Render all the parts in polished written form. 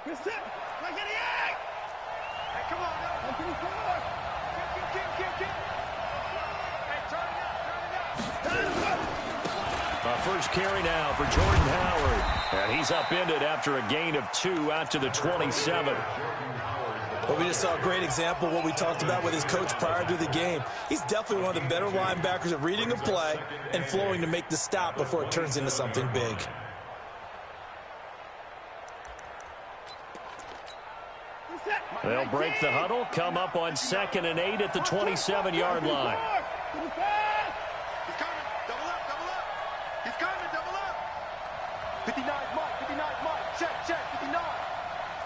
Hey, come on, now. Get. Hey, turn it up. First carry now for Jordan Howard. And he's upended after a gain of 2 out to the 27. Well, we just saw a great example of what we talked about with his coach prior to the game. He's definitely one of the better linebackers at reading a play and flowing to make the stop before it turns into something big. They'll break the huddle, come up on 2nd and 8 at the 27-yard line. He's coming. Double up. He's coming. Double up. 59, Mike. Check. 59.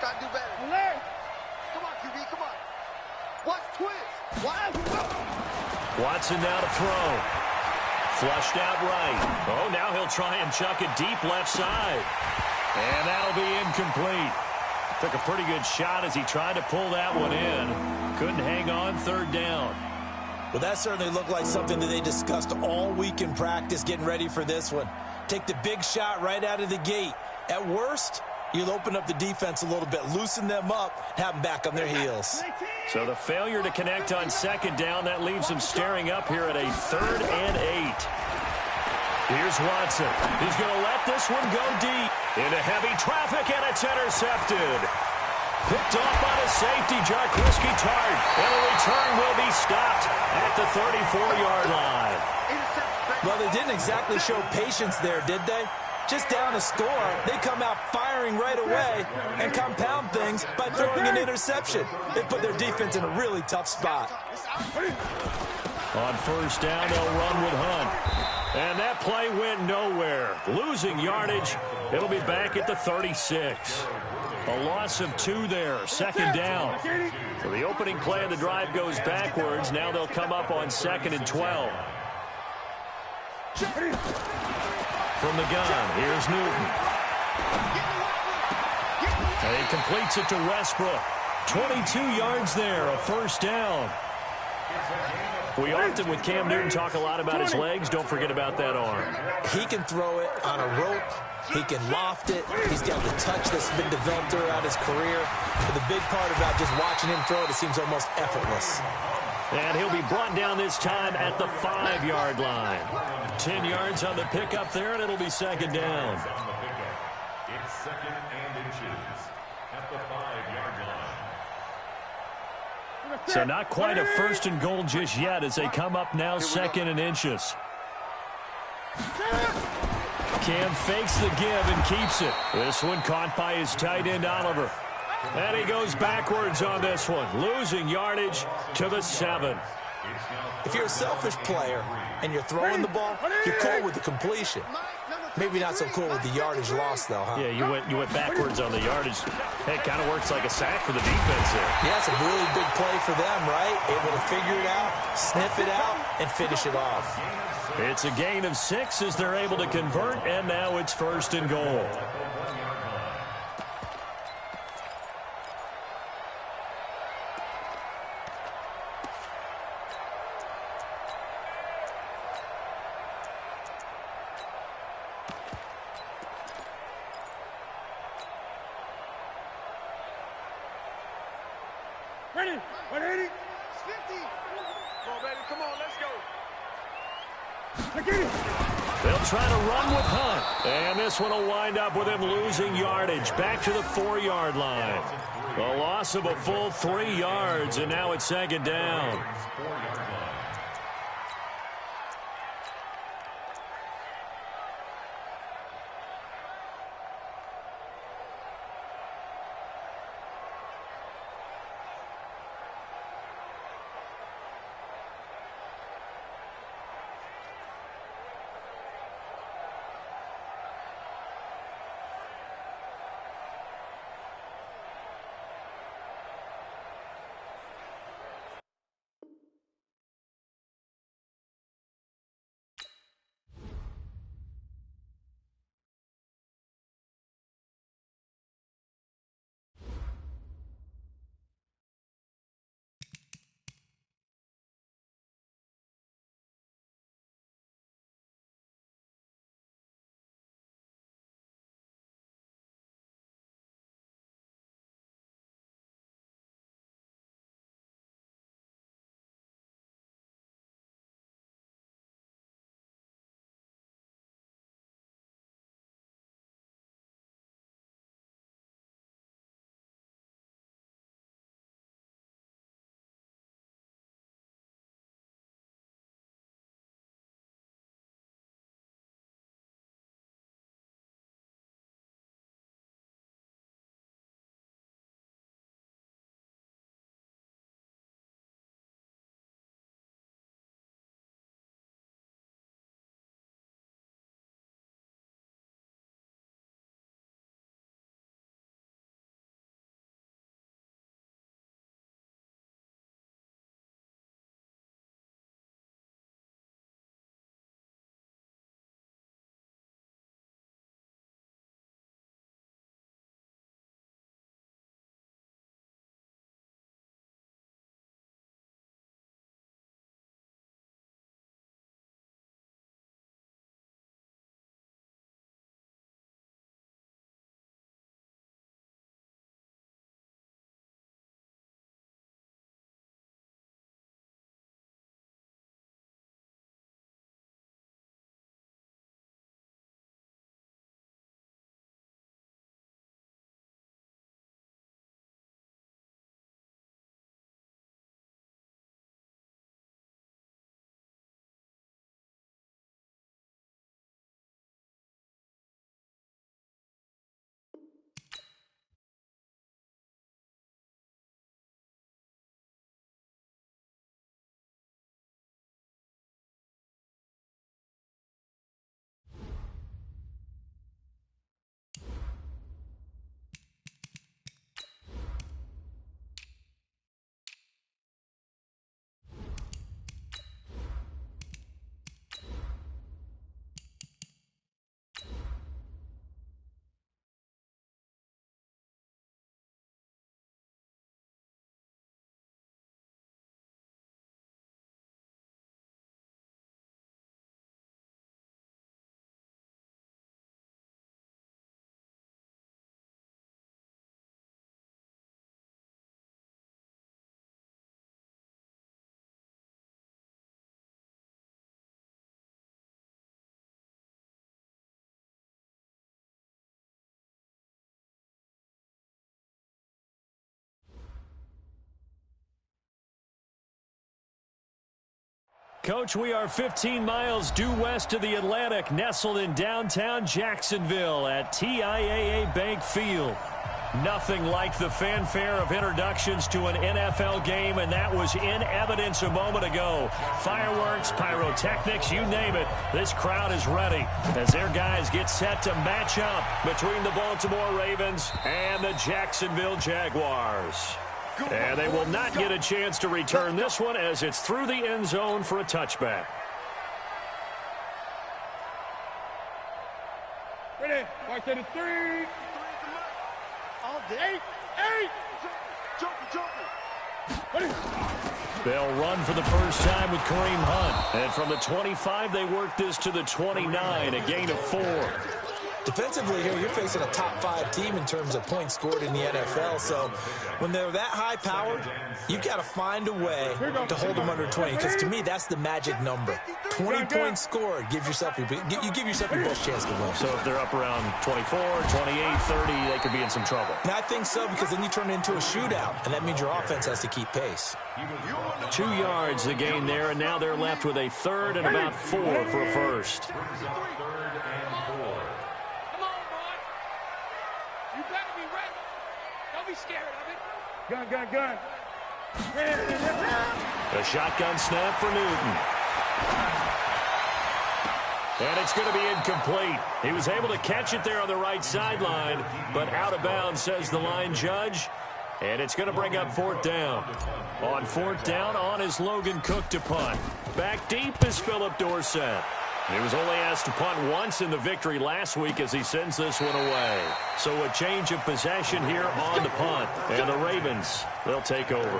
Gotta do better. Come on, QB. Come on. Watch twist. Watson now to throw. Flushed out right. Oh, now he'll try and chuck it deep left side. And that'll be incomplete. Took a pretty good shot as he tried to pull that one in. Couldn't hang on 3rd down. Well, that certainly looked like something that they discussed all week in practice getting ready for this one. Take the big shot right out of the gate. At worst, you'll open up the defense a little bit, loosen them up, have them back on their heels. So the failure to connect on 2nd down, that leaves them staring up here at a 3rd and 8. Here's Watson. He's going to let this one go deep. Into heavy traffic, and it's intercepted. Picked off by the safety, JAX. And the return will be stopped at the 34-yard line. Well, they didn't exactly show patience there, did they? Just down a score, they come out firing right away and compound things by throwing an interception. They put their defense in a really tough spot. On 1st down, they'll run with Hunt. And that play went nowhere. Losing yardage. It'll be back at the 36. A loss of 2 there. 2nd down. So the opening play of the drive goes backwards. Now they'll come up on 2nd and 12. From the gun, here's Newton. And he completes it to Westbrook. 22 yards there, a 1st down. We often, with Cam Newton, talk a lot about his legs. Don't forget about that arm. He can throw it on a rope. He can loft it. He's got the touch that's been developed throughout his career. But the big part about just watching him throw it, it seems almost effortless. And he'll be brought down this time at the 5-yard line. 10 yards on the pickup there, and it'll be 2nd down. It's 2nd and inches at the 5-yard line. So not quite a 1st and goal just yet as they come up now 2nd and inches. Cam fakes the give and keeps it. This one caught by his tight end, Oliver. And he goes backwards on this one, losing yardage to the 7. If you're a selfish player and you're throwing the ball, you're cool with the completion. Maybe not so cool with the yardage loss, though, huh? Yeah, you went backwards on the yardage. Hey, it kind of works like a sack for the defense there. Yeah, it's a really big play for them, right? Able to figure it out, sniff it out, and finish it off. It's a gain of 6 as they're able to convert, and now it's 1st and goal. Ready? 180. 50. Come on, baby. Come on, let's go. They'll try to run with Hunt. And this one will wind up with him losing yardage. Back to the 4-yard line. A loss of a full 3 yards, and now it's 2nd down. Coach, we are 15 miles due west of the Atlantic, nestled in downtown Jacksonville at TIAA Bank Field. Nothing like the fanfare of introductions to an NFL game, and that was in evidence a moment ago. Fireworks, pyrotechnics, you name it. This crowd is ready as their guys get set to match up between the Baltimore Ravens and the Jacksonville Jaguars. And they will not get a chance to return this one as it's through the end zone for a touchback. Ready? Mark to the 3. All day. 8. They'll run for the first time with Kareem Hunt. And from the 25, they work this to the 29, a gain of 4. Defensively here, you're facing a top-5 team in terms of points scored in the NFL. So when they're that high-powered, you've got to find a way to hold them under 20. Because to me, that's the magic number. 20 points scored gives yourself you give yourself your best chance to win. So if they're up around 24, 28, 30, they could be in some trouble. And I think so, because then you turn it into a shootout, and that means your offense has to keep pace. 2 yards the gain there, and now they're left with a third and about 4 for a first. Scared of it. Gun. A shotgun snap for Newton. And it's going to be incomplete. He was able to catch it there on the right sideline, but out of bounds, says the line judge. And it's going to bring up 4th down. On 4th down, on is Logan Cook to punt. Back deep is Phillip Dorsett. He was only asked to punt once in the victory last week as he sends this one away. So a change of possession here on the punt. And the Ravens, they'll take over.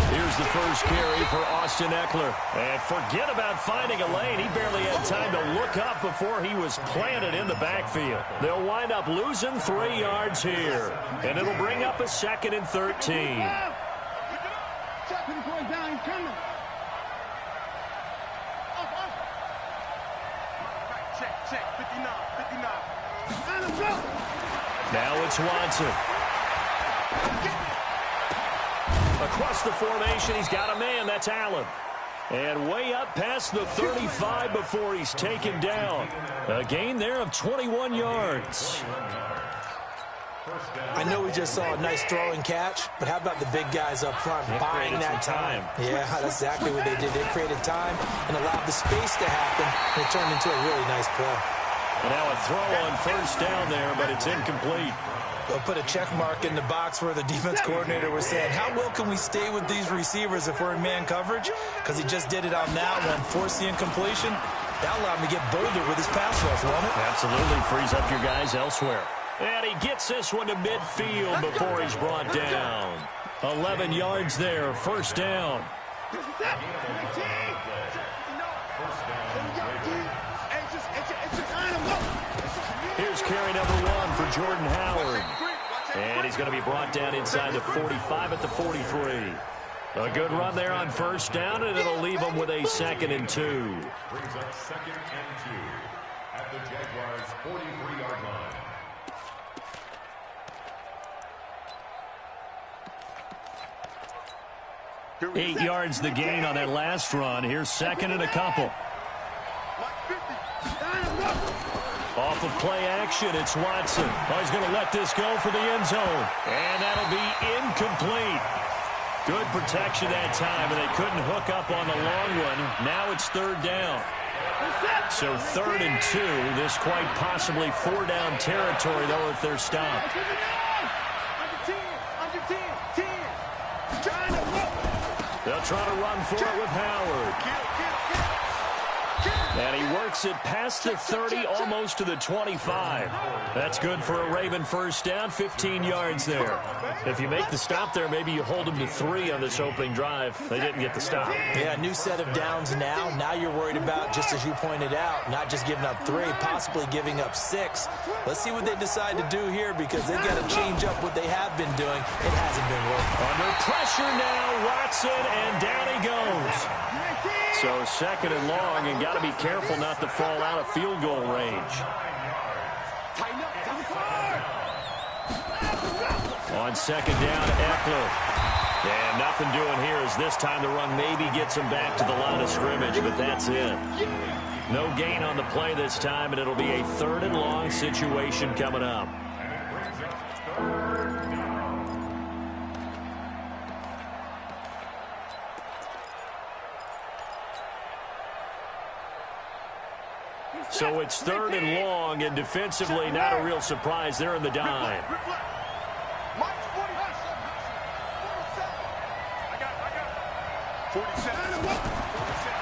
Here's the first carry for Austin Eckler. And forget about finding a lane. He barely had time to look up before he was planted in the backfield. They'll wind up losing 3 yards here. And it'll bring up a 2nd and 13. Now it's Watson. Across the formation, he's got a man. That's Allen. And way up past the 35 before he's taken down. A gain there of 21 yards. I know we just saw a nice throwing catch, but how about the big guys up front buying that time? Yeah, that's exactly what they did. They created time and allowed the space to happen, and it turned into a really nice play. And now a throw on 1st down there, but it's incomplete. They'll put a check mark in the box where the defense coordinator was saying, how well can we stay with these receivers if we're in man coverage? Because he just did it on that one, forced the incompletion. That allowed him to get bolder with his pass rush, won't it? Absolutely frees up your guys elsewhere. And he gets this one to midfield before he's brought down. 11 yards there, 1st down. Here's carry number 1 for Jordan Howard. And he's going to be brought down inside the 45 at the 43. A good run there on 1st down, and it'll leave him with a 2nd and 2. Brings up 2nd and 2 at the Jaguars' 43-yard line. 8 yards the gain on that last run. Here's 2nd and a couple. Off of play action, it's Watson. Oh, he's going to let this go for the end zone. And that'll be incomplete. Good protection that time, and they couldn't hook up on the long one. Now it's 3rd down. So 3rd and 2. This quite possibly 4-down territory, though, if they're stopped. They'll try to run for it with Howard. And he works it past the 30, almost to the 25. That's good for a Raven 1st down, 15 yards there. If you make the stop there, maybe you hold them to 3 on this opening drive. They didn't get the stop. Yeah, new set of downs now. Now you're worried about, just as you pointed out, not just giving up 3, possibly giving up 6. Let's see what they decide to do here, because they've got to change up what they have been doing. It hasn't been working. Under pressure now, Watson, and down he goes. So 2nd and long, and got to be careful not to fall out of field goal range. On second down, Eckler. And nothing doing here as this time the run maybe gets him back to the line of scrimmage, but that's it. No gain on the play this time, and it'll be a 3rd and long situation coming up. So it's 3rd and long, and defensively not a real surprise. They're in the dime.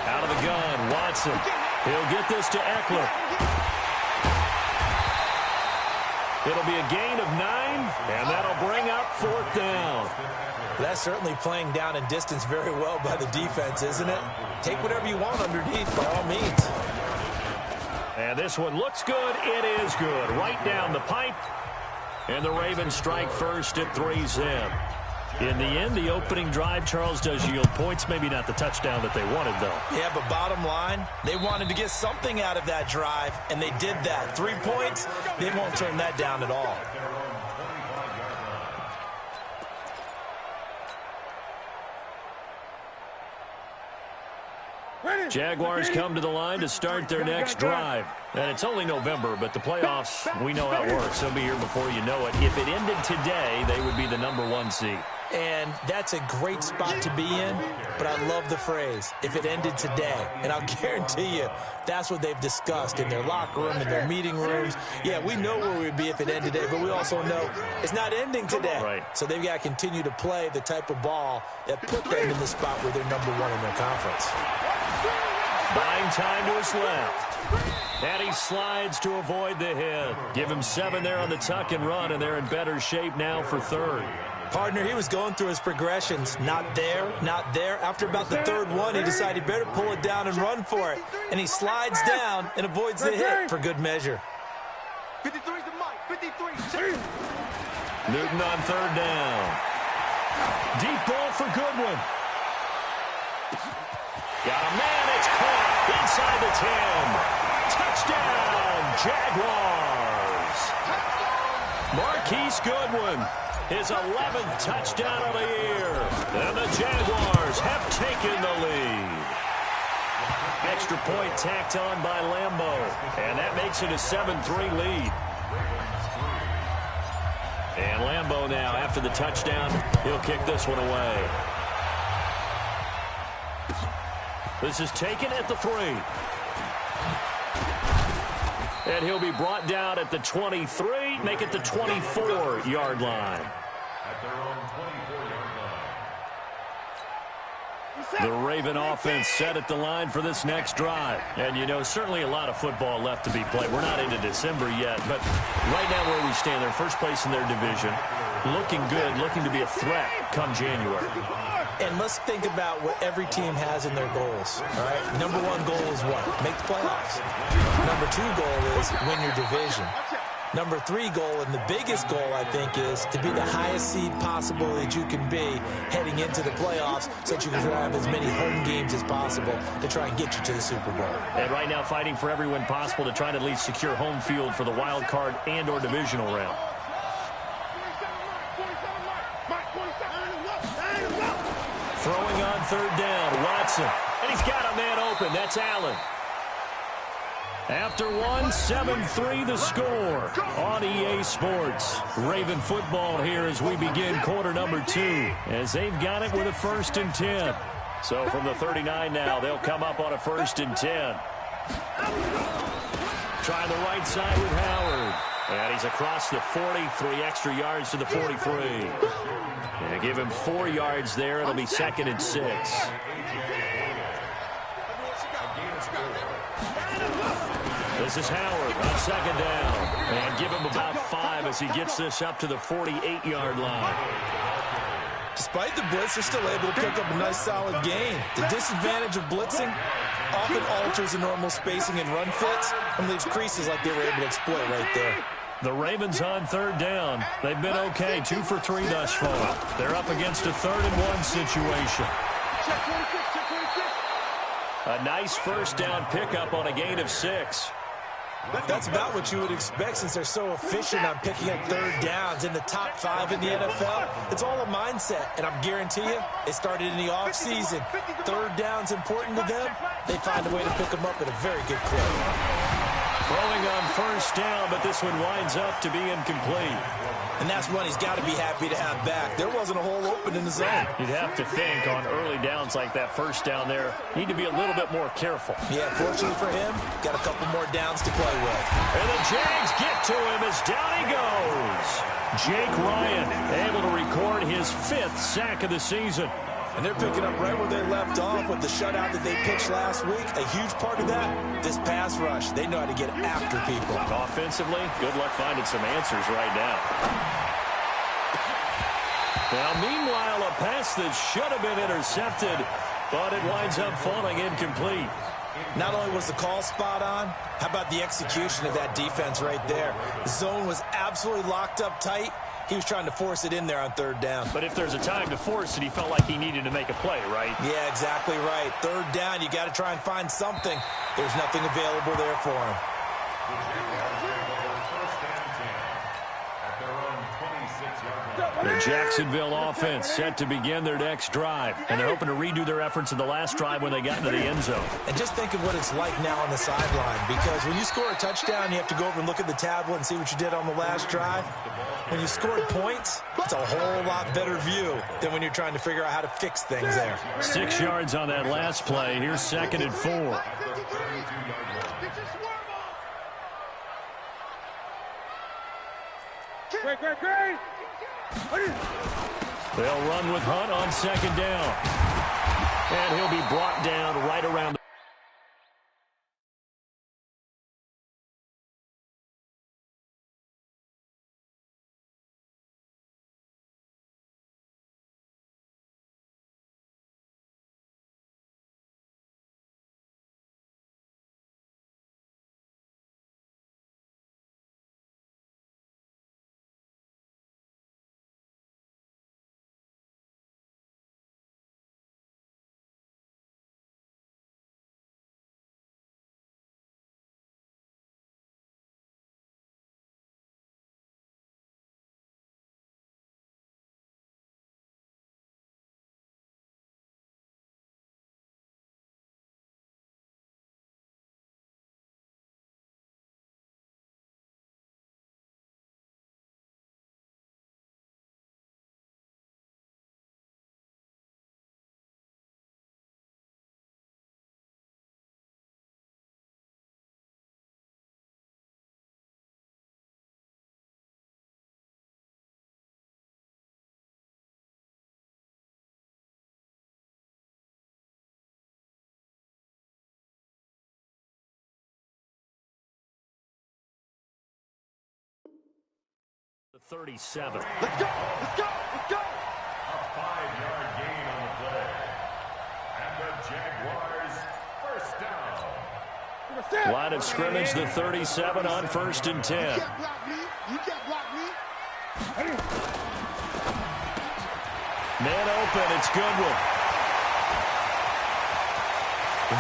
Out of the gun, Watson. He'll get this to Eckler. It'll be a gain of 9, and that'll bring up 4th down. That's certainly playing down in distance very well by the defense, isn't it? Take whatever you want underneath, by all means. And this one looks good. It is good. Right down the pipe. And the Ravens strike first at 3-zip. In the end, the opening drive, Charles, does yield points. Maybe not the touchdown that they wanted, though. Yeah, but bottom line, they wanted to get something out of that drive, and they did that. 3 points, they won't turn that down at all. Jaguars come to the line to start their next drive. And it's only November, but the playoffs, we know how it works. They'll be here before you know it. If it ended today, they would be the #1 seed. And that's a great spot to be in, but I love the phrase, if it ended today. And I'll guarantee you, that's what they've discussed in their locker room, in their meeting rooms. Yeah, we know where we'd be if it ended today, but we also know it's not ending today. Right. So they've got to continue to play the type of ball that put them in the spot where they're #1 in their conference. Buying time to his left. And he slides to avoid the hit. Give him 7 there on the tuck and run, and they're in better shape now for 3rd. Partner, he was going through his progressions. Not there, not there. After about the 3rd one, he decided he better pull it down and run for it. And he slides down and avoids the hit for good measure. 53's the mic. 53. Newton on 3rd down. Deep ball for Goodwin. Got a man. It's caught inside the 10. Touchdown, Jaguars. Marquise Goodwin. His 11th touchdown of the year. And the Jaguars have taken the lead. Extra point tacked on by Lambeau. And that makes it a 7-3 lead. And Lambeau now, after the touchdown, he'll kick this one away. This is taken at the 3. And he'll be brought down at the 23, make it the 24-yard line. At their own 24-yard line. The Raven offense set at the line for this next drive. And, you know, certainly a lot of football left to be played. We're not into December yet, but right now where we stand, they're first place in their division. Looking good, looking to be a threat come January. And let's think about what every team has in their goals, all right? #1 goal is what? Make the playoffs. #2 goal is win your division. #3 goal, and the biggest goal, I think, is to be the highest seed possible that you can be heading into the playoffs so that you can have as many home games as possible to try and get you to the Super Bowl. And right now fighting for every win possible to try to at least secure home field for the wild card and or divisional round. Throwing on 3rd down, Watson. And he's got a man open. That's Allen. After 1, 7-3 the score on EA Sports. Raven football here as we begin quarter #2. As they've got it with a 1st and 10. So from the 39 now, they'll come up on a 1st and 10. Trying the right side with Howard. And he's across the 43 extra yards to the 43. And give him 4 yards there. It'll be 2nd and 6. This is Howard on 2nd down. And give him about 5 as he gets this up to the 48-yard line. Despite the blitz, they're still able to pick up a nice solid gain. The disadvantage of blitzing often alters the normal spacing and run fits and leaves creases like they were able to exploit right there. The Ravens on 3rd down. They've been okay, 2 for 3 thus far. They're up against a 3rd and 1 situation. A nice 1st down pickup on a gain of 6. That's about what you would expect since they're so efficient on picking up third downs in the top 5 in the NFL. It's all a mindset, and I'm guarantee you, it started in the offseason. Third down's important to them. They find a way to pick them up at a very good clip. Throwing on first down, but this one winds up to be incomplete. And that's one he's got to be happy to have back. There wasn't a hole open in the zone. You'd have to think on early downs like that first down there, need to be a little bit more careful. Yeah, fortunately for him, got a couple more downs to play with. And the Jags get to him as down he goes. Jake Ryan able to record his 5th sack of the season. And they're picking up right where they left off with the shutout that they pitched last week. A huge part of that, this pass rush. They know how to get after people. Offensively, good luck finding some answers right now. Now, meanwhile, a pass that should have been intercepted, but it winds up falling incomplete. Not only was the call spot on, how about the execution of that defense right there? The zone was absolutely locked up tight. He was trying to force it in there on third down. But if there's a time to force it, he felt like he needed to make a play, right? Yeah, exactly right. Third down, you got to try and find something. There's nothing available there for him. The Jacksonville offense set to begin their next drive, and they're hoping to redo their efforts in the last drive when they got into the end zone. And just think of what it's like now on the sideline, because when you score a touchdown, you have to go over and look at the tablet and see what you did on the last drive. When you scored points, it's a whole lot better view than when you're trying to figure out how to fix things there. 6 yards on that last play. Here's 2nd and 4. Great. They'll run with Hunt on 2nd down. And he'll be brought down right around the The 37. Let's go! A 5-yard gain on the play. And the Jaguars, first down. Line of scrimmage, the 37 on 1st and 10. You can't block me. Man open, it's Goodwin.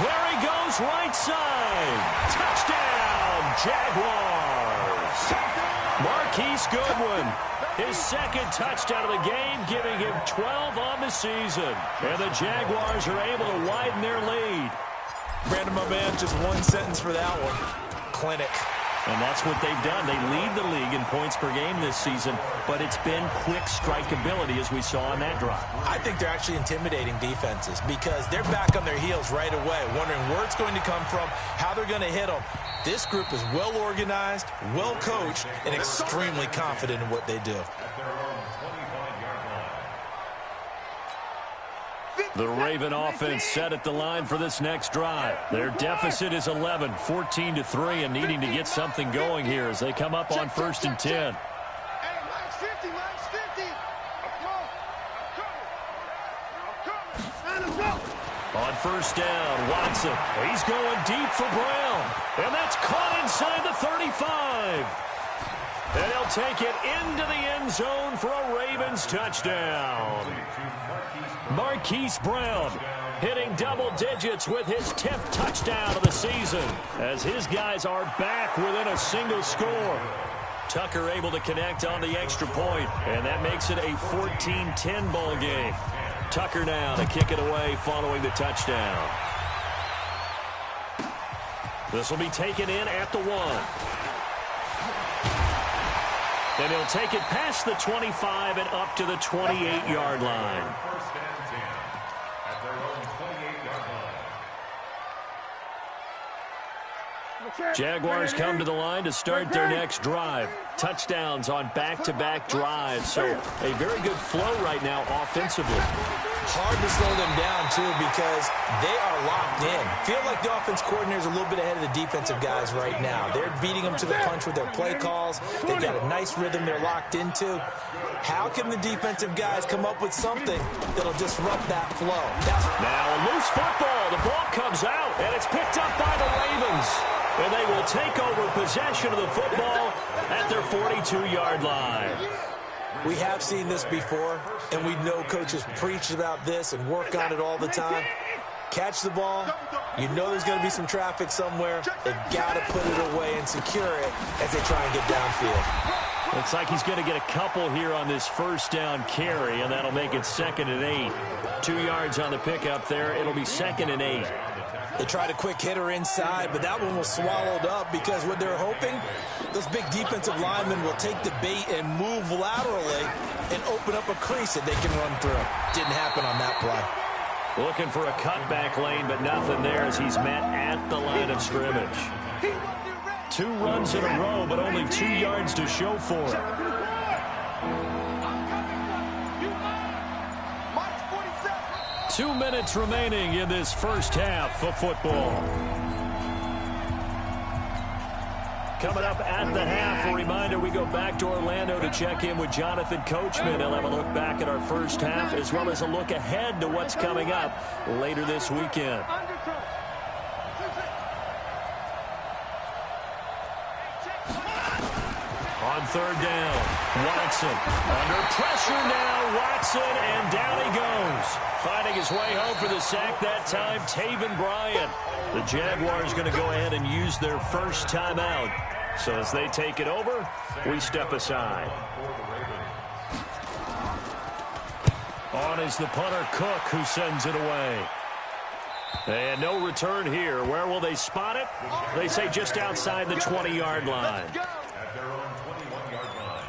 There he goes, right side. Touchdown, Jaguars. Marquise Goodwin, his 2nd touchdown of the game, giving him 12 on the season. And the Jaguars are able to widen their lead. Brandon, my man, just one sentence for that one. Clinic. And that's what they've done. They lead the league in points per game this season, but it's been quick strikeability as we saw on that drive. I think they're actually intimidating defenses because they're back on their heels right away, wondering where it's going to come from, how they're going to hit them. This group is well organized, well coached, and extremely confident in what they do. The Raven offense set at the line for this next drive. Their deficit is 11, 14-3, and needing to get something going here as they come up on 1st and 10. On 1st down, Watson. He's going deep for Brown. And that's caught inside the 35. And he'll take it into the end zone for a Ravens touchdown. Marquise Brown hitting double digits with his 10th touchdown of the season, as his guys are back within a single score. Tucker able to connect on the extra point, and that makes it a 14-10 ball game. Tucker now to kick it away following the touchdown. This will be taken in at the 1. And he'll take it past the 25 and up to the 28-yard line. First and 10 at their own 28-yard line. Jaguars come to the line to start their next drive. Touchdowns on back-to-back drives. So a very good flow right now offensively. Hard to slow them down, too, because they are locked in. Feel like the offense coordinator is a little bit ahead of the defensive guys right now. They're beating them to the punch with their play calls. They've got a nice rhythm they're locked into. How can the defensive guys come up with something that'll disrupt that flow? Now a loose football. The ball comes out, and it's picked up by the Ravens. And they will take over possession of the football at their 42-yard line. We have seen this before, and we know coaches preach about this and work on it all the time. Catch the ball. You know there's going to be some traffic somewhere. They've got to put it away and secure it as they try and get downfield. Looks like he's going to get a couple here on this first down carry, and that'll make it 2nd and 8. 2 yards on the pickup there. It'll be 2nd and 8. They tried a quick hitter inside, but that one was swallowed up because what they're hoping, those big defensive linemen will take the bait and move laterally and open up a crease that they can run through. Didn't happen on that play. Looking for a cutback lane, but nothing there as he's met at the line of scrimmage. 2 runs in a row, but only 2 yards to show for it. 2 minutes remaining in this first half of football. Coming up at the half, a reminder, we go back to Orlando to check in with Jonathan Coachman. He'll have a look back at our first half as well as a look ahead to what's coming up later this weekend. On 3rd down, Watson under pressure now. Watson, and down he goes. Finding his way home for the sack that time, Taven Bryan. The Jaguars going to go ahead and use their first timeout. So as they take it over, we step aside. On is the punter Cook, who sends it away. And no return here. Where will they spot it? They say just outside the 20-yard line. At their own 21-yard line.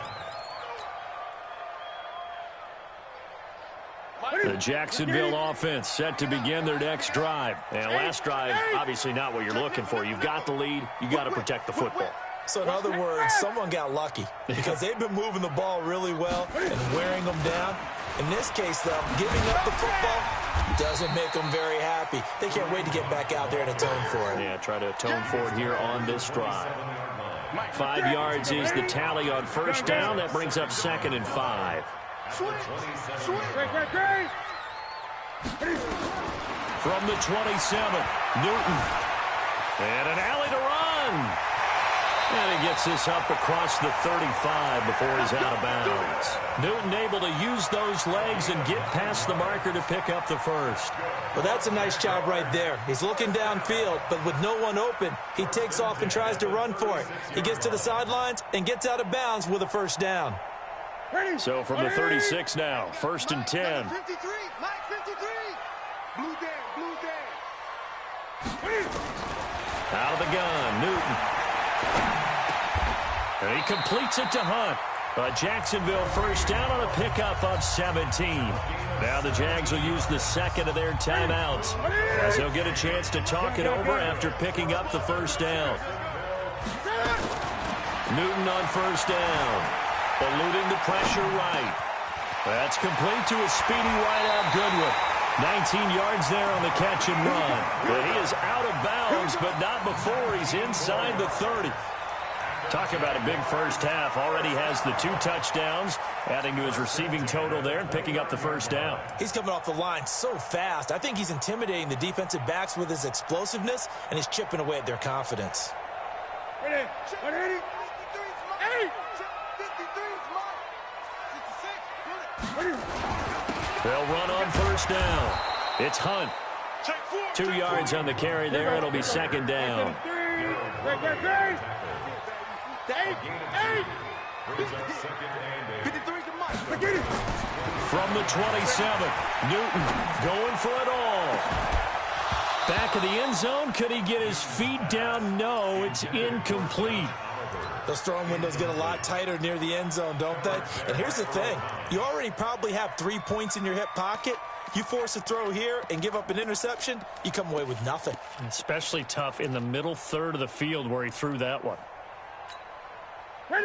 The Jacksonville offense set to begin their next drive. And last drive, obviously not what you're looking for. You've got the lead. You got to protect the football. So in other words, someone got lucky because they've been moving the ball really well and wearing them down. In this case, though, giving up the football doesn't make them very happy. They can't wait to get back out there and atone for it. Yeah, try to atone for it here on this drive. 5 yards is the tally on first down. That brings up 2nd and 5. From the 27, Newton. And an alley to run. And he gets this up across the 35 before he's out of bounds. Newton able to use those legs and get past the marker to pick up the first. Well, that's a nice job right there. He's looking downfield, but with no one open, he takes off and tries to run for it. He gets to the sidelines and gets out of bounds with a first down. So from the 36 now, 1st and 10. 53, Mike 53. Blue day. Out of the gun, Newton. And he completes it to Hunt. A Jacksonville first down on a pickup of 17. Now the Jags will use the second of their timeouts, as they'll get a chance to talk it over after picking up the first down. Newton on first down, eluding the pressure right. That's complete to a speedy wideout Goodwin. 19 yards there on the catch and run. But he is out of bounds, but not before he's inside the 30. Talk about a big first half. Already has the 2 touchdowns, adding to his receiving total there and picking up the first down. He's coming off the line so fast. I think he's intimidating the defensive backs with his explosiveness, and he's chipping away at their confidence. Ready. 53 They'll run on first down. It's Hunt. 2 yards on the carry there. It'll be second down. From the 27, Newton going for it all. Back of the end zone. Could he get his feet down? No, it's incomplete. Those throwing windows get a lot tighter near the end zone, don't they? And here's the thing. You already probably have 3 points in your hip pocket. You force a throw here and give up an interception, you come away with nothing. Especially tough in the middle third of the field where he threw that one.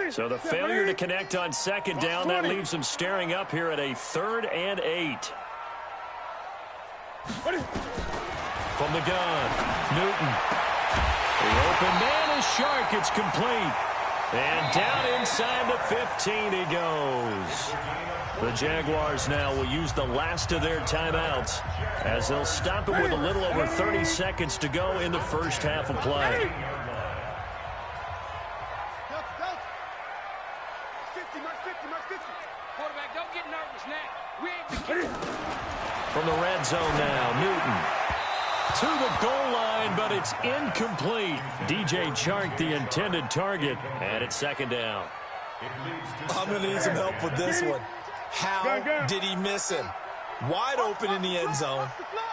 So the failure to connect on second down, that leaves him staring up here at a 3rd and 8. From the gun, Newton. The open man is Shark. It's complete. And down inside the 15 he goes. The Jaguars now will use the last of their timeouts as they'll stop it with a little over 30 seconds to go in the first half of play. From the red zone now, Newton to the goal line, but it's incomplete. DJ Chark, the intended target, and it's second down. I'm going to need some help with this one. How did he miss him? Wide open in the end zone.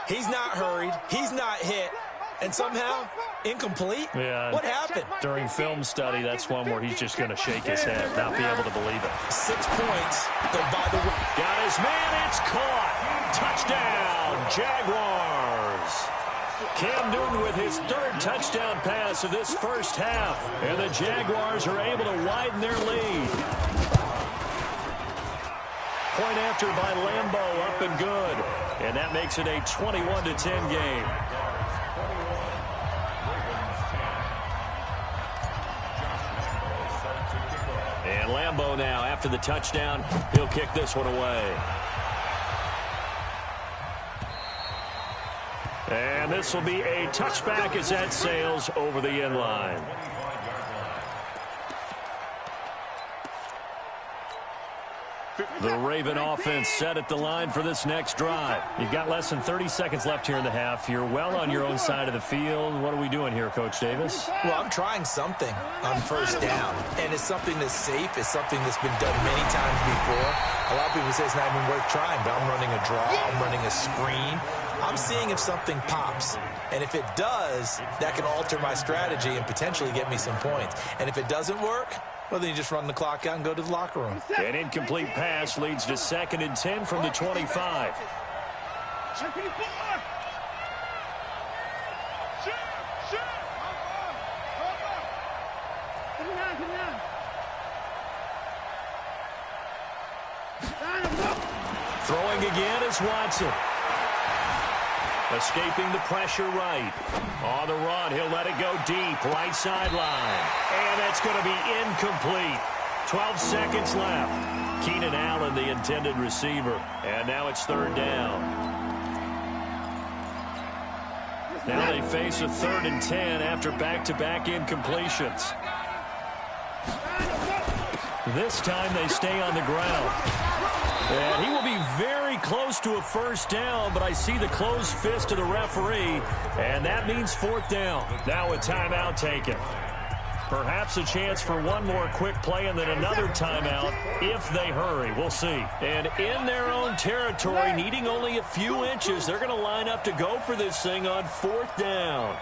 He's not hurried. He's not hit. And somehow, incomplete? Yeah. What happened? During film study, that's one where he's just going to shake his head, not be able to believe it. 6 points. Though by the way, got his man. It's caught. Touchdown, Jaguars. Cam Newton with his 3rd touchdown pass of this first half. And the Jaguars are able to widen their lead. Point after by Lambeau, up and good. And that makes it a 21-10 game. And Lambeau now, after the touchdown, he'll kick this one away. And this will be a touchback as that sails over the end line. The Raven offense set at the line for this next drive. You've got less than 30 seconds left here in the half. You're well on your own side of the field. What are we doing here, Coach Davis? Well, I'm trying something on first down, and it's something that's safe. It's something that's been done many times before. A lot of people say it's not even worth trying, but I'm running a draw. I'm running a screen. I'm seeing if something pops. And if it does, that can alter my strategy and potentially get me some points. And if it doesn't work, well, then you just run the clock out and go to the locker room. An incomplete pass leads to 2nd and 10 from the 25. Throwing again is Watson. Escaping the pressure right. On the run, he'll let it go deep, right sideline. And that's going to be incomplete. 12 seconds left. Keenan Allen, the intended receiver. And now it's 3rd down. Now they face a 3rd and 10 after back-to-back incompletions. This time they stay on the ground. And he will be very close to a first down, but I see the closed fist of the referee, and that means 4th down. Now a timeout taken. Perhaps a chance for one more quick play and then another timeout if they hurry. We'll see. And in their own territory, needing only a few inches, they're going to line up to go for this thing on 4th down.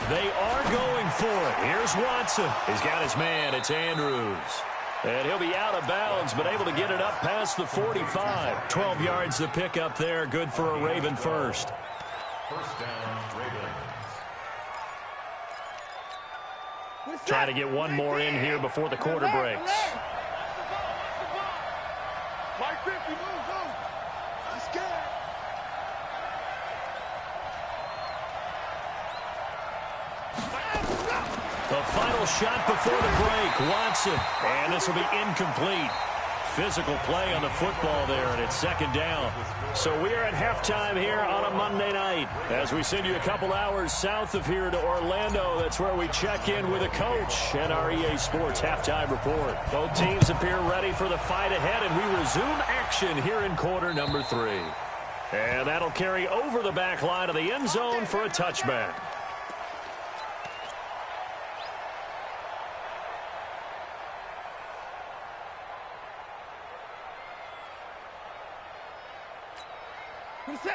They are going for it. Here's Watson. He's got his man. It's Andrews. And he'll be out of bounds, but able to get it up past the 45. 12 yards to pick up there. Good for a Raven first. First down, Ravens. Try to get one more in here before the quarter breaks. The final shot before the break. Watson. And this will be incomplete. physical play on the football there, and it's second down. So we are at halftime here on a Monday night. As we send you a couple hours south of here to Orlando, that's where we check in with a coach and our EA Sports halftime report. Both teams appear ready for the fight ahead, and we resume action here in quarter number 3. And that'll carry over the back line of the end zone for a touchback.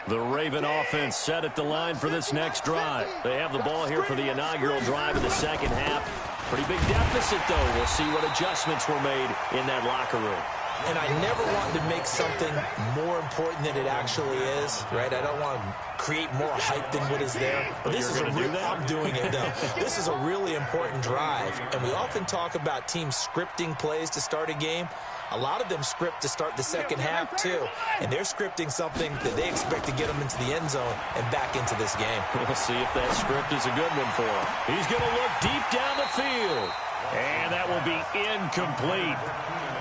The Raven offense set at the line for this next drive. They have the ball here for the inaugural drive of the second half. Pretty big deficit, though. We'll see what adjustments were made in that locker room. And I never want to make something more important than it actually is, right? I don't want to create more hype than what is there. But this is I'm doing it, though. This is a really important drive. And we often talk about teams scripting plays to start a game. A lot of them script to start the second half, too. And they're scripting something that they expect to get them into the end zone and back into this game. We'll see if that script is a good one for him. He's going to look deep down the field. And that will be incomplete.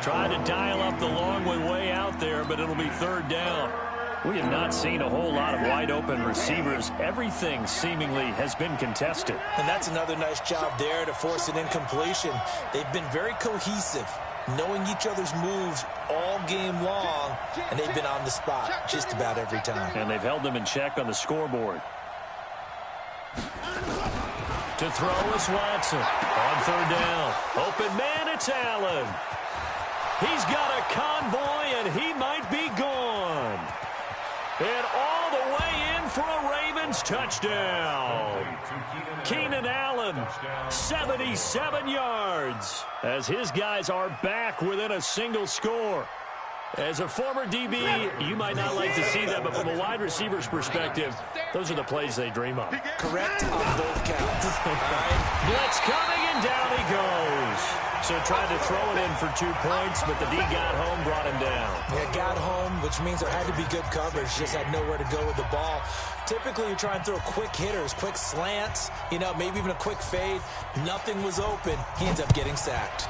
Trying to dial up the long one way out there, but it'll be third down. We have not seen a whole lot of wide-open receivers. Everything seemingly has been contested. And that's another nice job there to force an incompletion. They've been very cohesive, knowing each other's moves all game long, and they've been on the spot just about every time. And they've held them in check on the scoreboard. To throw is Watson. On third down. Open man, it's Allen. He's got a convoy, and he might be gone. And all the way in for a Ravens touchdown. Keenan Allen, 77 yards, as his guys are back within a single score. As a former DB, you might not like to see that, but from a wide receiver's perspective, those are the plays they dream of. Correct on both counts. All right. Blitz coming, and down he goes. So tried to throw it in for 2 points, but the D got home, brought him down. Yeah, got home, which means there had to be good coverage. Just had nowhere to go with the ball. Typically, you try and throw quick hitters, quick slants, maybe even a quick fade. Nothing was open. He ends up getting sacked.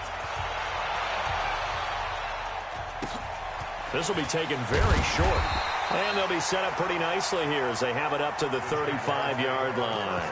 This will be taken very short. And they'll be set up pretty nicely here as they have it up to the 35-yard line.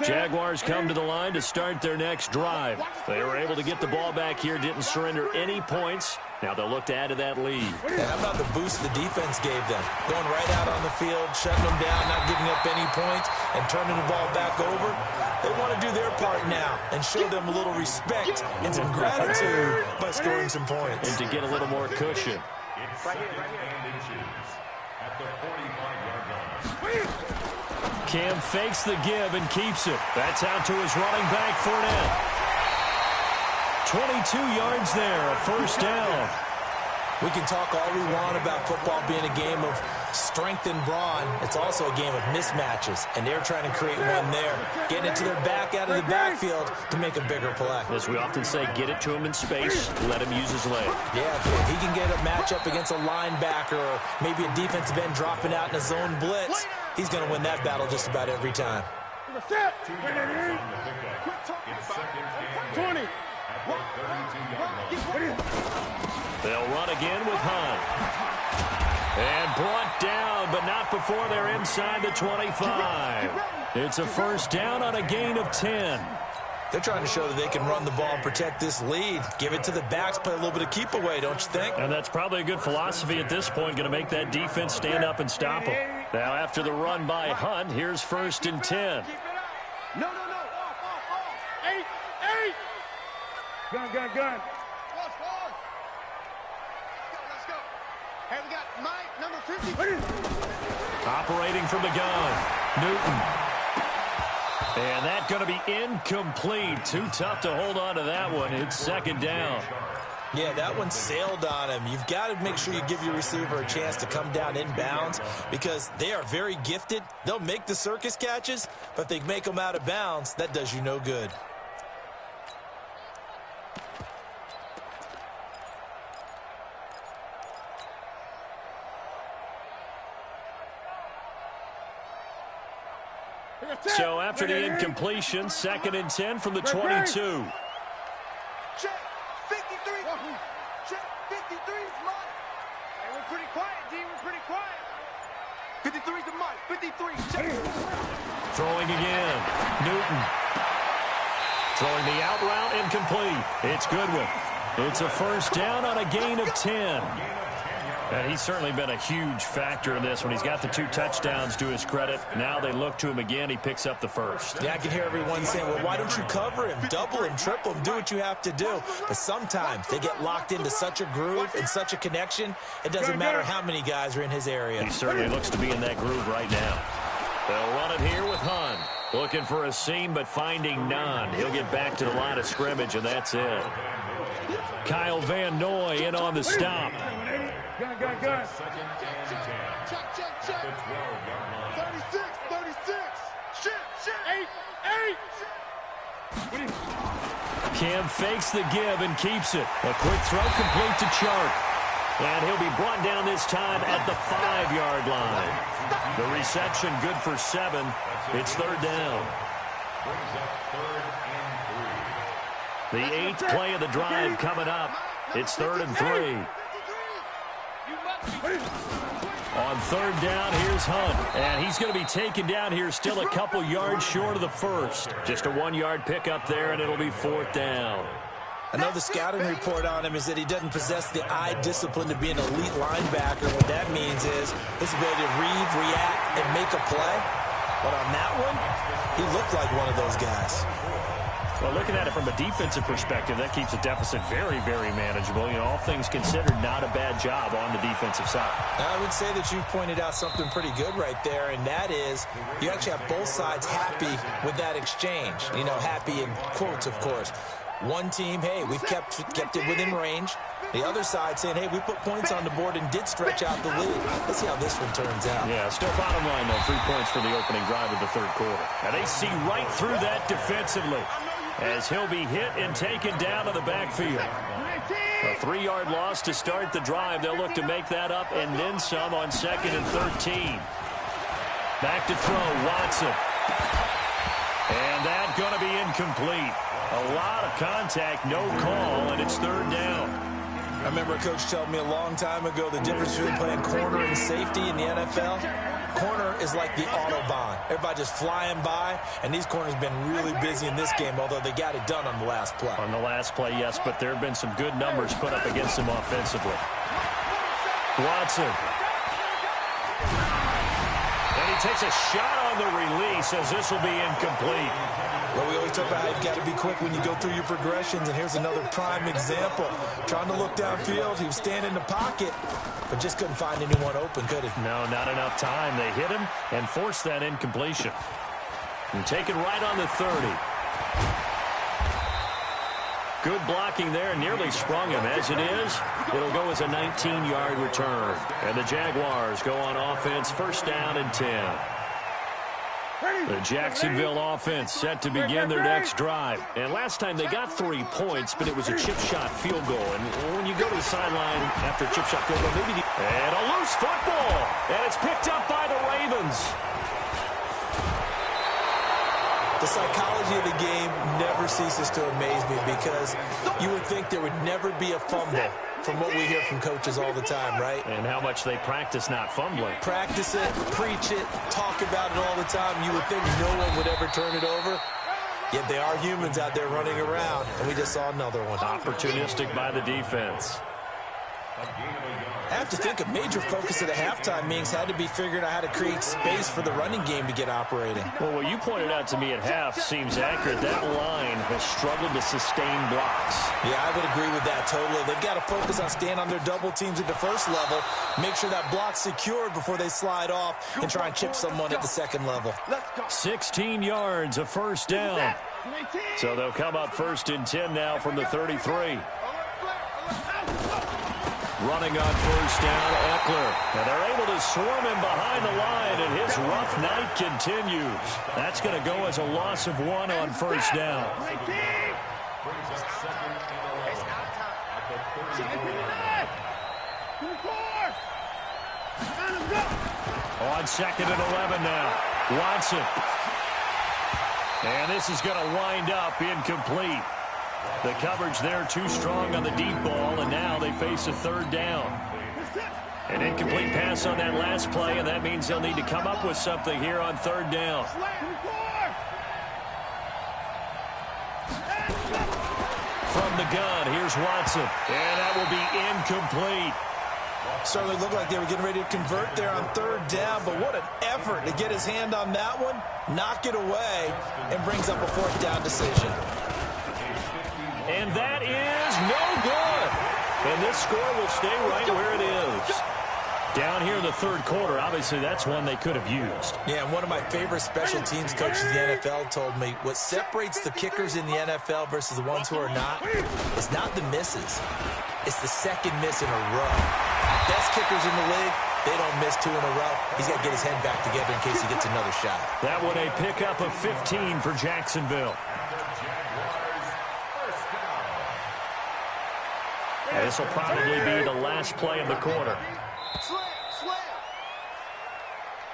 Jaguars come to the line to start their next drive. They were able to get the ball back here, didn't surrender any points. Now they'll look to add to that lead. And how about the boost the defense gave them? Going right out on the field, shutting them down, not giving up any points, and turning the ball back over. They want to do their part now and show them a little respect and some gratitude by scoring some points. And to get a little more cushion. Cam fakes the give and keeps it. That's out to his running back, Fournette. 22 yards there, a first down. We can talk all we want about football being a game of strength and brawn. It's also a game of mismatches, and they're trying to create one there, getting it to their back out of the backfield to make a bigger play. As we often say, get it to him in space, let him use his leg. Yeah, if he can get a matchup against a linebacker or maybe a defensive end dropping out in a zone blitz, he's going to win that battle just about every time. 20. They'll run again with Hunt. And brought down, but not before they're inside the 25. It's a first down on a gain of 10. They're trying to show that they can run the ball and protect this lead. Give it to the backs, play a little bit of keep away, don't you think? And that's probably a good philosophy at this point, going to make that defense stand up and stop them. Now after the run by Hunt, here's first and 10. No. Off. 8. Gun. Let's go. Hey, we got Mike, number 50. Operating from the gun, Newton. And that's going to be incomplete. Too tough to hold on to that one. It's second down. Yeah, that one sailed on him. You've got to make sure you give your receiver a chance to come down inbounds because they are very gifted. They'll make the circus catches, but if they make them out of bounds, that does you no good. So after the incompletion, 2nd and 10 from the 22. Check. 53. Check. 53 is mine. Hey, we're pretty quiet, D. We're pretty quiet. 53 is the mic. 53. Check. Throwing again. Newton. Throwing the out route, incomplete. It's Goodwin. It's a first down on a gain of 10. And he's certainly been a huge factor in this when he's got the 2 touchdowns to his credit. Now they look to him again. He picks up the first. Yeah, I can hear everyone saying, well, why don't you cover him, double him, triple him, do what you have to do. But sometimes they get locked into such a groove and such a connection, it doesn't matter how many guys are in his area. He certainly looks to be in that groove right now. They'll run it here with Hunt. Looking for a seam, but finding none. He'll get back to the line of scrimmage, and that's it. Kyle Van Noy in on the stop. Gun. Check. 36. 36. Shit. 8. Cam fakes the give and keeps it. A quick throw complete to Chark. And he'll be brought down this time at the 5-yard line. The reception good for 7. It's 3rd down. The 8th play of the drive coming up. It's 3rd and 3. On 3rd down, here's Hunt. And he's going to be taken down here still a couple yards short of the first. Just a 1-yard pickup there, and it'll be 4th down. Another scouting report on him is that he doesn't possess the eye discipline to be an elite linebacker. What that means is his ability to read, react, and make a play. But on that one, he looked like one of those guys. Well, looking at it from a defensive perspective, that keeps the deficit very, very manageable. You know, all things considered, not a bad job on the defensive side. I would say that you've pointed out something pretty good right there, and that is you actually have both sides happy with that exchange. You know, happy in quotes, of course. One team, hey, we've kept it within range. The other side saying, hey, we put points on the board and did stretch out the lead. Let's see how this one turns out. Yeah, still bottom line, though, 3 points for the opening drive of the 3rd quarter. And they see right through that defensively as he'll be hit and taken down to the backfield. A 3-yard loss to start the drive. They'll look to make that up and then some on 2nd and 13. Back to throw, Watson. And that's going to be incomplete. A lot of contact, no call, and it's 3rd down. I remember a coach telling me a long time ago the difference between playing corner and safety in the NFL. Corner is like the Autobahn. Everybody just flying by, and these corners have been really busy in this game, although they got it done on the last play. On the last play, yes, but there have been some good numbers put up against them offensively. Watson. And he takes a shot on the release as this will be incomplete. Well, we always talk about how you've got to be quick when you go through your progressions, and here's another prime example. Trying to look downfield, he was standing in the pocket, but just couldn't find anyone open, could he? No, not enough time. They hit him and forced that incompletion. And taken right on the 30. Good blocking there, nearly sprung him. As it is, it'll go as a 19-yard return. And the Jaguars go on offense, 1st down and 10. The Jacksonville offense set to begin their next drive. And last time they got 3 points, but it was a chip shot field goal. And when you go to the sideline after a chip shot field goal, maybe and a loose football. And it's picked up by the Ravens. The psychology of the game never ceases to amaze me because you would think there would never be a fumble from what we hear from coaches all the time, right? And how much they practice not fumbling. Practice it, preach it, talk about it all the time. You would think no one would ever turn it over. Yet they are humans out there running around, and we just saw another one. Opportunistic by the defense. I have to think a major focus at the halftime meetings had to be figuring out how to create space for the running game to get operating. Well, what you pointed out to me at half seems accurate. That line has struggled to sustain blocks. Yeah, I would agree with that totally. They've got to focus on staying on their double teams at the first level, make sure that block's secured before they slide off and try and chip someone at the second level. 16 yards, a first down. So they'll come up 1st and 10 now from the 33. Running on 1st down, Eckler. And they're able to swarm him behind the line, and his rough night continues. That's going to go as a loss of 1 on 1st down. On 2nd and 11 now. Watson. And this is going to wind up incomplete. The coverage there too strong on the deep ball, and now they face a third down. An incomplete pass on that last play, and that means they'll need to come up with something here on third down. From the gun, here's Watson, and that will be incomplete. Certainly looked like they were getting ready to convert there on third down, but what an effort to get his hand on that one, knock it away, and brings up a fourth down decision. And that is no good. And this score will stay right where it is. Down here in the third quarter, obviously that's one they could have used. Yeah, and one of my favorite special teams coaches in the NFL told me what separates the kickers in the NFL versus the ones who are not is not the misses. It's the second miss in a row. Best kickers in the league, they don't miss two in a row. He's got to get his head back together in case he gets another shot. That one a pickup of 15 for Jacksonville. And this will probably be the last play of the quarter.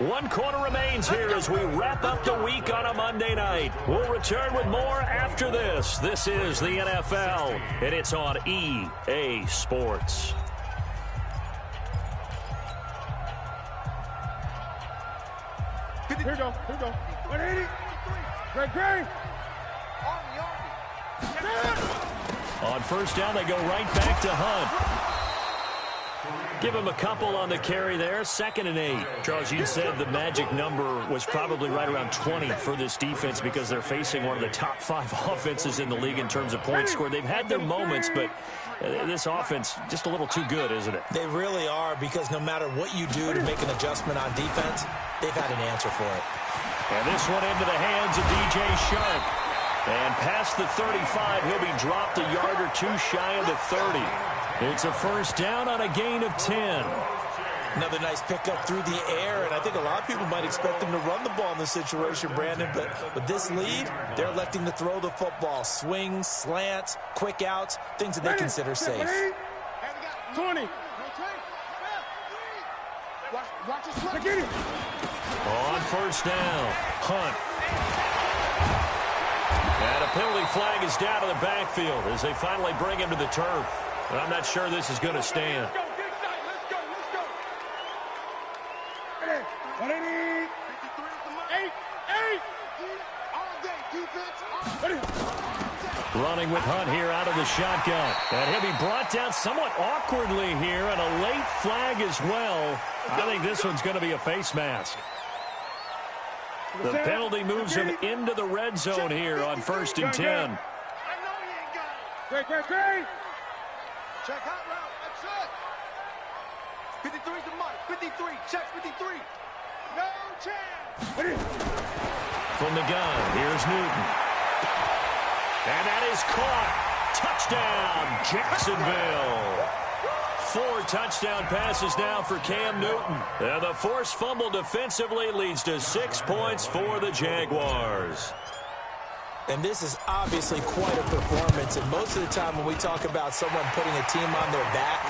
One quarter remains here as we wrap up the week on a Monday night. We'll return with more after this. This is the NFL, and it's on EA Sports. Here we go. 180. Great. On first down, they go right back to Hunt. Give him a couple on the carry there. 2nd and 8. Charles, you said the magic number was probably right around 20 for this defense because they're facing one of the top 5 offenses in the league in terms of points scored. They've had their moments, but this offense just a little too good, isn't it? They really are, because no matter what you do to make an adjustment on defense, they've had an answer for it. And this one into the hands of DJ Shark. And past the 35, he'll be dropped a yard or two shy of the 30. It's a first down on a gain of 10. Another nice pickup through the air, and I think a lot of people might expect them to run the ball in this situation, Brandon, but with this lead, they're electing to throw the football. Swings, slants, quick outs, things that they consider safe. 20. Watch his foot. Get him. On first down, Hunt. And a penalty flag is down to the backfield as they finally bring him to the turf. But I'm not sure this is going to stand. Let's go. 180. 8. All day, defense. Running with Hunt here out of the shotgun. And he'll be brought down somewhat awkwardly here, and a late flag as well. I think this one's going to be a face mask. The penalty moves him into the red zone here on 1st and 10. I know he ain't got it. Great. Check hot route. That's it. 53's the Mike. 53. Check 53. No chance. From the gun, here's Newton. And that is caught. Touchdown, Jacksonville. 4 touchdown passes now for Cam Newton. And the forced fumble defensively leads to 6 points for the Jaguars. And this is obviously quite a performance, and most of the time when we talk about someone putting a team on their back,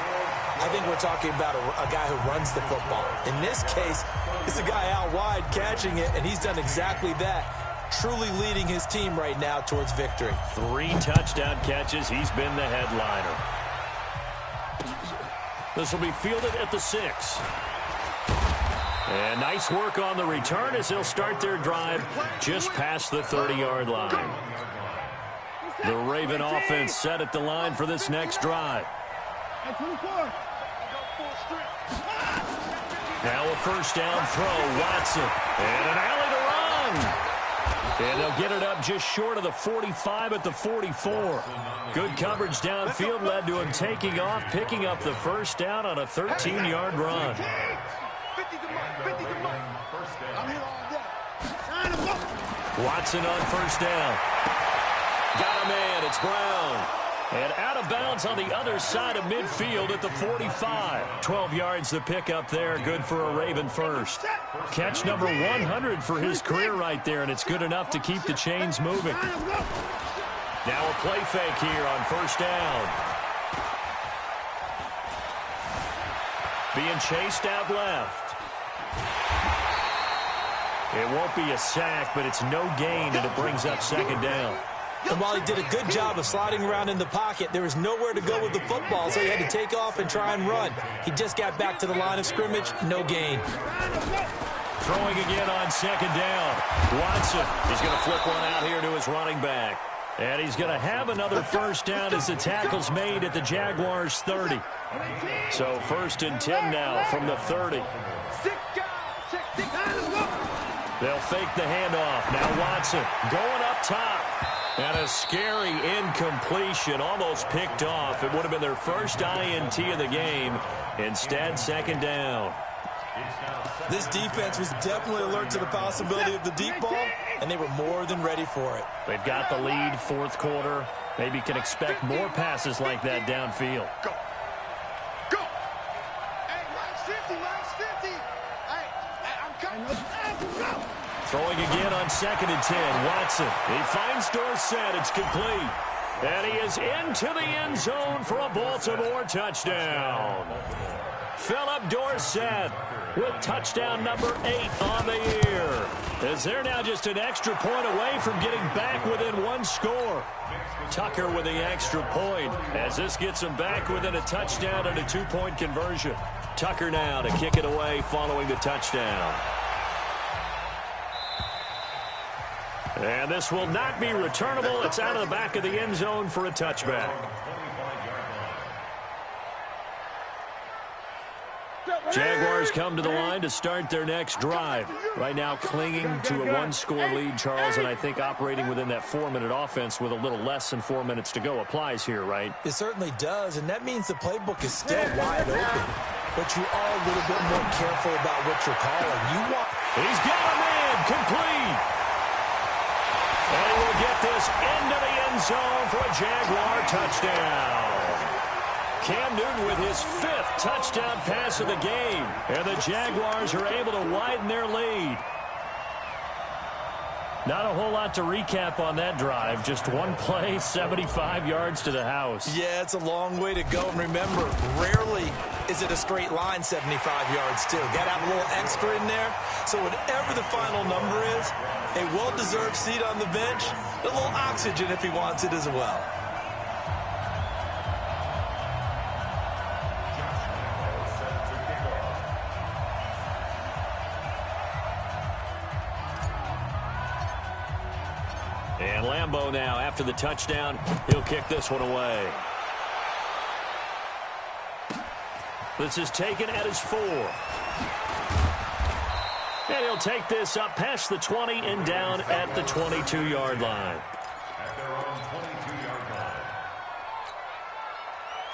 I think we're talking about a guy who runs the football. In this case, it's a guy out wide catching it, and he's done exactly that, truly leading his team right now towards victory. 3 touchdown catches. He's been the headliner. This will be fielded at the 6. And nice work on the return as they'll start their drive just past the 30-yard line. The Raven offense set at the line for this next drive. Now a first down throw, Watson. And an alley to run. And they'll get it up just short of the 45 at the 44. Good coverage downfield led to him taking off, picking up the first down on a 13-yard run. Watson on first down. Got a man. It's Brown. And out of bounds on the other side of midfield at the 45. 12 yards the pickup there. Good for a Raven first. Catch number 100 for his career right there, and it's good enough to keep the chains moving. Now a play fake here on first down. Being chased out left. It won't be a sack, but it's no gain, and it brings up second down. And while he did a good job of sliding around in the pocket, there was nowhere to go with the football, so he had to take off and try and run. He just got back to the line of scrimmage, no gain. Throwing again on second down. Watson is going to flip one out here to his running back. And he's going to have another first down as the tackle's made at the Jaguars' 30. So 1st and 10 now from the 30. They'll fake the handoff. Now Watson going up top. And a scary incompletion, almost picked off. It would have been their first INT of the game. Instead, second down. This defense was definitely alert to the possibility of the deep ball, and they were more than ready for it. They've got the lead, fourth quarter. Maybe can expect more passes like that downfield. Go. Go. Hey, last 50. Hey, I'm coming. Throwing again on 2nd and 10. Watson. He finds Dorsett. It's complete. And he is into the end zone for a Baltimore touchdown. Philip Dorsett with touchdown number 8 on the year. As they're now just an extra point away from getting back within one score. Tucker with the extra point as this gets them back within a touchdown and a 2-point conversion. Tucker now to kick it away following the touchdown. And this will not be returnable. It's out of the back of the end zone for a touchback. Jaguars come to the line to start their next drive. Right now clinging to a one-score lead, Charles, and I think operating within that 4-minute offense with a little less than 4 minutes to go applies here, right? It certainly does, and that means the playbook is still wide open. But you are a little bit more careful about what you're calling. He's got a man, complete. And he will get this into the end zone for a Jaguar touchdown. Cam Newton with his 5th touchdown pass of the game. And the Jaguars are able to widen their lead. Not a whole lot to recap on that drive. Just one play, 75 yards to the house. Yeah, it's a long way to go. And remember, rarely is it a straight line 75 yards, too. Got to have a little extra in there. So whatever the final number is, a well-deserved seat on the bench, a little oxygen if he wants it as well. And Lambeau now, after the touchdown, he'll kick this one away. This is taken at his 4. And he'll take this up past the 20 and down at the 22-yard line. At their own 22-yard line.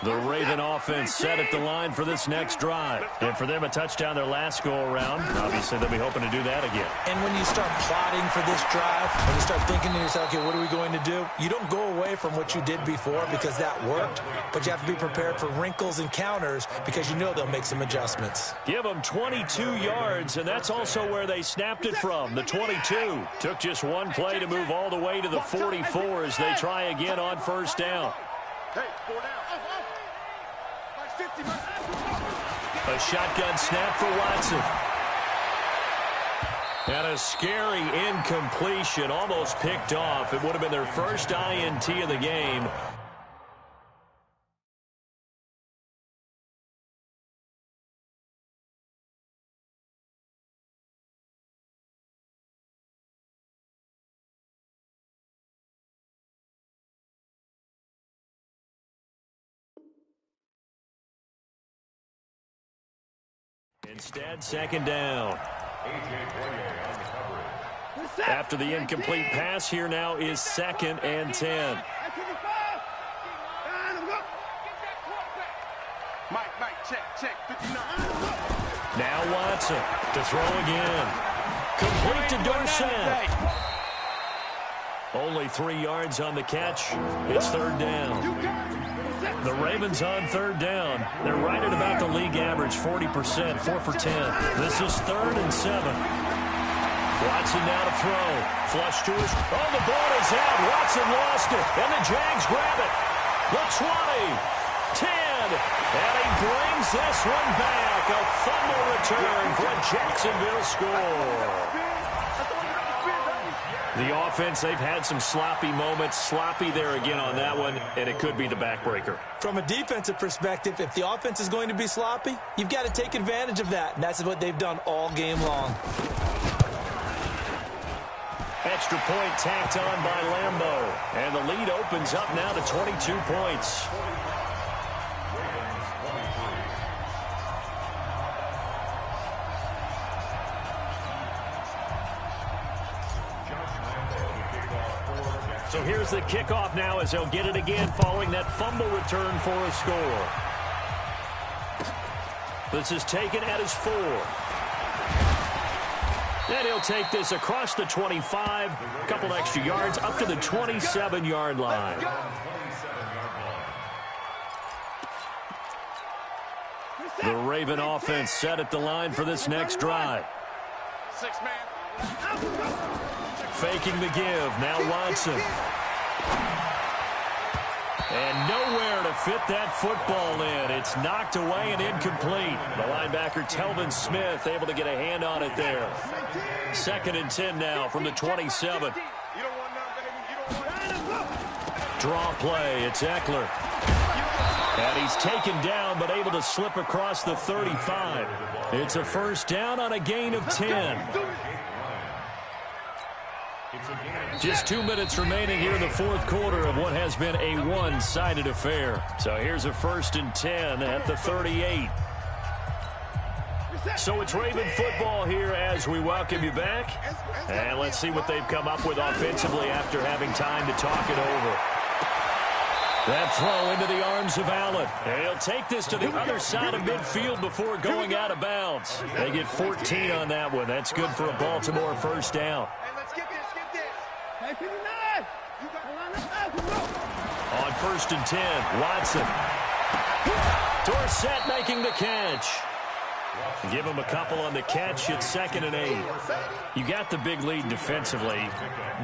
The Raven offense set at the line for this next drive. And for them, a touchdown their last go-around. Obviously, they'll be hoping to do that again. And when you start plotting for this drive, when you start thinking to yourself, okay, what are we going to do? You don't go away from what you did before because that worked, but you have to be prepared for wrinkles and counters because you know they'll make some adjustments. Give them 22 yards, and that's also where they snapped it from, the 22. Took just one play to move all the way to the 44 as they try again on first down. Hey, 4 down. A shotgun snap for Watson. And a scary incompletion, almost picked off. It would have been their first INT of the game. Instead, second down. After the incomplete pass, here now is 2nd and 10. Mike, check, 59. Now Watson to throw again. Complete to Dorsett. Only 3 yards on the catch. It's third down. The Ravens on third down. They're right at about the league average, 40%, 4 for 10. This is 3rd and 7. Watson now to throw. Flush to his. Oh, the ball is out. Watson lost it. And the Jags grab it. The 20, 10. And he brings this one back. A fumble return for a Jacksonville score. The offense, they've had some sloppy moments. Sloppy there again on that one, and it could be the backbreaker. From a defensive perspective, if the offense is going to be sloppy, you've got to take advantage of that, and that's what they've done all game long. Extra point tacked on by Lambeau, and the lead opens up now to 22 points. So here's the kickoff now as they'll get it again following that fumble return for a score. This is taken at his 4. And he'll take this across the 25, a couple extra yards up to the 27-yard line. The Raven offense set at the line for this next drive. 6-man. Faking the give. Now Watson. And nowhere to fit that football in. It's knocked away and incomplete. The linebacker, Telvin Smith, able to get a hand on it there. 2nd and 10 now from the 27. Draw play. It's Eckler. And he's taken down but able to slip across the 35. It's a first down on a gain of 10. Just 2 minutes remaining here in the fourth quarter of what has been a one-sided affair. So here's a 1st and 10 at the 38. So it's Raven football here as we welcome you back. And let's see what they've come up with offensively after having time to talk it over. That throw into the arms of Allen. And he'll take this to the other side of midfield before going out of bounds. They get 14 on that one. That's good for a Baltimore first down. On 1st and 10, Watson. Dorsett making the catch. Give him a couple on the catch. It's 2nd and 8. You got the big lead defensively.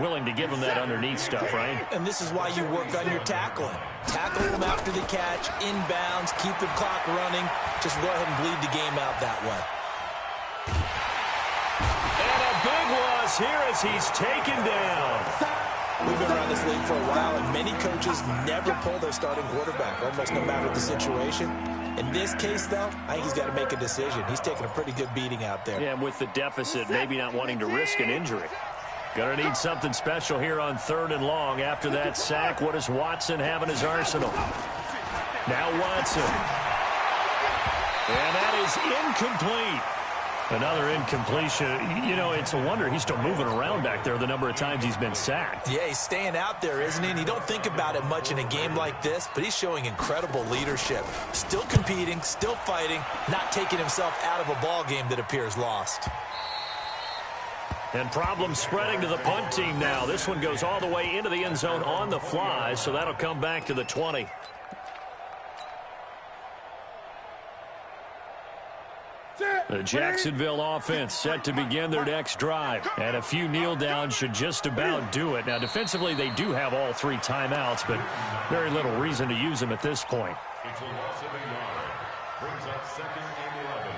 Willing to give him that underneath stuff, right? And this is why you work on your tackling. Tackle them after the catch, inbounds, keep the clock running. Just go ahead and bleed the game out that way. And a big loss here as he's taken down. We've been around this league for a while, and many coaches never pull their starting quarterback, almost no matter the situation. In this case, though, I think he's got to make a decision. He's taking a pretty good beating out there. Yeah, and with the deficit, maybe not wanting to risk an injury. Going to need something special here on 3rd and long. After that sack, what does Watson have in his arsenal? Now Watson. And that is incomplete. Another incompletion. You know, it's a wonder he's still moving around back there the number of times he's been sacked. Yeah, he's staying out there, isn't he? And you don't think about it much in a game like this, but he's showing incredible leadership. Still competing, still fighting, not taking himself out of a ball game that appears lost. And problems spreading to the punt team now. This one goes all the way into the end zone on the fly, so that'll come back to the 20. The Jacksonville offense set to begin their next drive. And a few kneel downs should just about do it. Now, defensively, they do have all 3 timeouts, but very little reason to use them at this point. It's a loss of a yard. Brings up 2nd and 11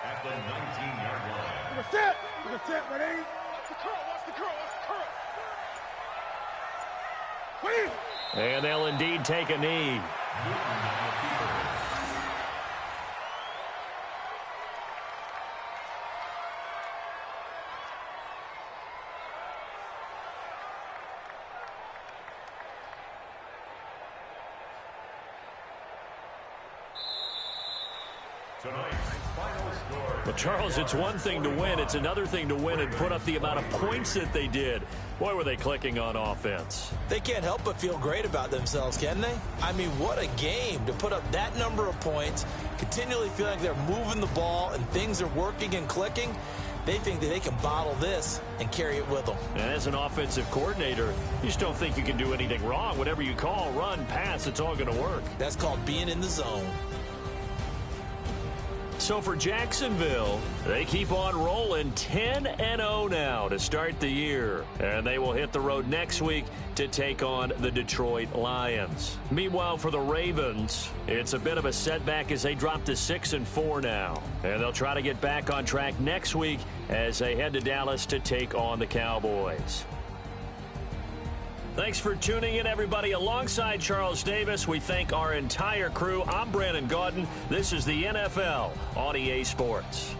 at the 19-yard line. Look at that, ready? Watch the curl. And they'll indeed take a knee. Well, Charles, it's one thing to win. It's another thing to win and put up the amount of points that they did. Boy, were they clicking on offense. They can't help but feel great about themselves, can they? I mean, what a game to put up that number of points, continually feeling like they're moving the ball and things are working and clicking. They think that they can bottle this and carry it with them. And as an offensive coordinator, you just don't think you can do anything wrong. Whatever you call, run, pass, it's all going to work. That's called being in the zone. So for Jacksonville, they keep on rolling 10-0 now to start the year. And they will hit the road next week to take on the Detroit Lions. Meanwhile, for the Ravens, it's a bit of a setback as they drop to 6-4 now. And they'll try to get back on track next week as they head to Dallas to take on the Cowboys. Thanks for tuning in, everybody. Alongside Charles Davis, we thank our entire crew. I'm Brandon Gaudin. This is the NFL on EA Sports.